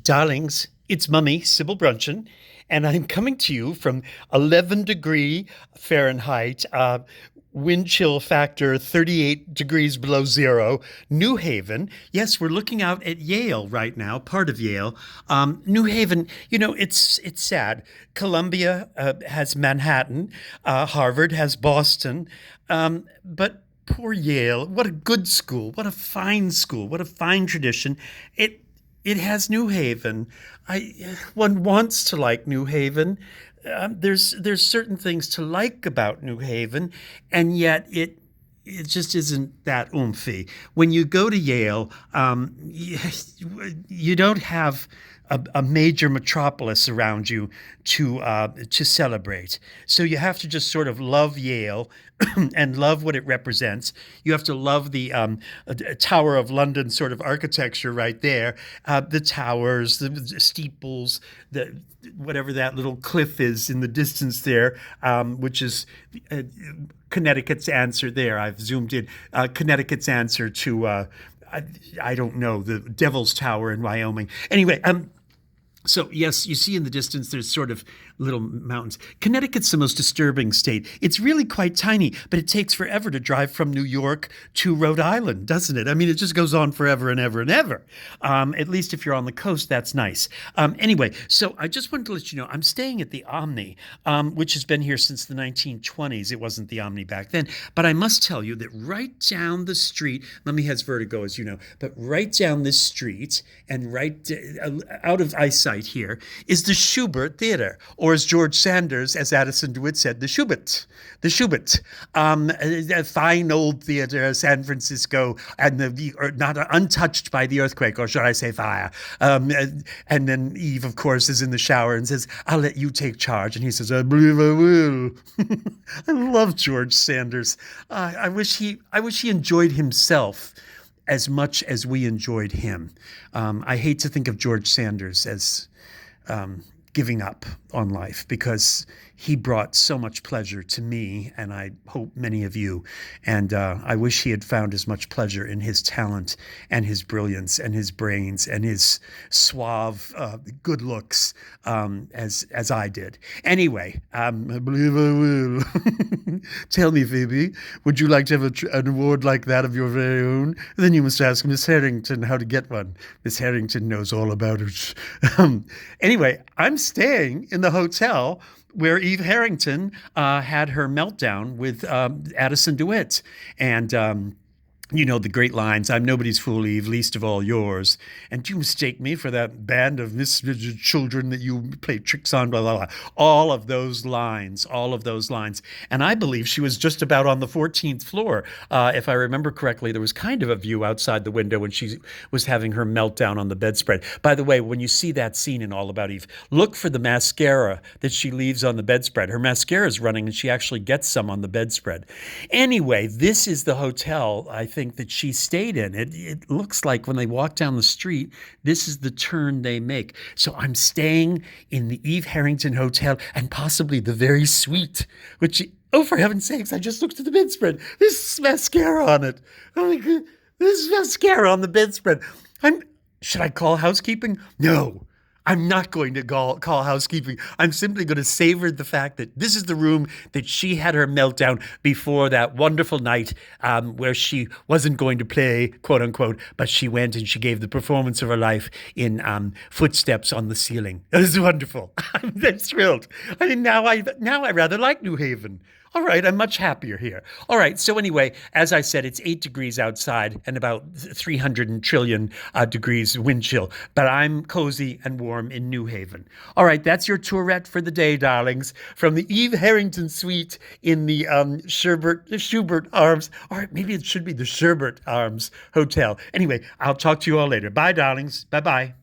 Darlings, it's Mummy, Sybil Bruncheon, and I'm coming to you from 11 Fahrenheit, wind chill factor 38 degrees below zero, New Haven. Yes, we're looking out at Yale right now, part of Yale. New Haven, it's sad. Columbia has Manhattan, Harvard has Boston, but poor Yale. What a good school! What a fine school! What a fine tradition! It has New Haven. One wants to like New Haven. There's certain things to like about New Haven, and yet it just isn't that oomphy. When you go to Yale, you don't have a major metropolis around you to celebrate. So you have to just sort of love Yale and love what it represents. You have to love the Tower of London sort of architecture right there, the towers, the steeples, the whatever that little cliff is in the distance there, which is Connecticut's answer there. I've zoomed in. Connecticut's answer to I don't know, the Devil's Tower in Wyoming. Anyway, so yes, you see in the distance there's sort of little mountains. Connecticut's the most disturbing state. It's really quite tiny, but it takes forever to drive from New York to Rhode Island, doesn't it? I mean, it just goes on forever and ever and ever. At least if you're on the coast, that's nice. Anyway, so I just wanted to let you know I'm staying at the Omni, which has been here since the 1920s. It wasn't the Omni back then, but I must tell you that right down the street, Mummy has vertigo, as you know, but right down this street and right out of eyesight here is the Schubert Theater, or as George Sanders, as Addison DeWitt said, the Schubert. The Schubert. A fine old theater, San Francisco, and not untouched by the earthquake, or should I say fire. And then Eve, of course, is in the shower and says, "I'll let you take charge." And he says, "I believe I will." I love George Sanders. I wish he enjoyed himself as much as we enjoyed him. I hate to think of George Sanders as giving up on life, because he brought so much pleasure to me, and I hope many of you. And I wish he had found as much pleasure in his talent and his brilliance and his brains and his suave good looks as I did. Anyway, I believe I will. Tell me, Phoebe, would you like to have an award like that of your very own? Then you must ask Miss Harrington how to get one. Miss Harrington knows all about it. Anyway, I'm staying in the hotel where Eve Harrington had her meltdown with Addison DeWitt. And you know the great lines, "I'm nobody's fool, Eve, least of all yours. And do you mistake me for that band of misfitted children that you play tricks on, blah, blah, blah." All of those lines, all of those lines. And I believe she was just about on the 14th floor. If I remember correctly, there was kind of a view outside the window when she was having her meltdown on the bedspread. By the way, when you see that scene in All About Eve, look for the mascara that she leaves on the bedspread. Her mascara is running, and she actually gets some on the bedspread. Anyway, this is the hotel, I think, that she stayed in. It looks like when they walk down the street, this is the turn they make. So I'm staying in the Eve Harrington Hotel, and possibly the very suite, which, oh, for heaven's sakes, I just looked at the bedspread. There's mascara on it. Oh my God, there's mascara on the bedspread. Should I call housekeeping? No. I'm not going to call housekeeping. I'm simply going to savor the fact that this is the room that she had her meltdown before that wonderful night where she wasn't going to play, quote unquote, but she went and she gave the performance of her life in Footsteps on the Ceiling. It was wonderful. I'm thrilled. I mean, now I rather like New Haven. All right, I'm much happier here. All right, so anyway, as I said, it's 8 degrees outside and about 300 trillion degrees wind chill, but I'm cozy and warm in New Haven. All right, that's your tourette for the day, darlings, from the Eve Harrington suite in the Schubert Arms, or maybe it should be the Sherbert Arms Hotel. Anyway, I'll talk to you all later. Bye, darlings. Bye-bye.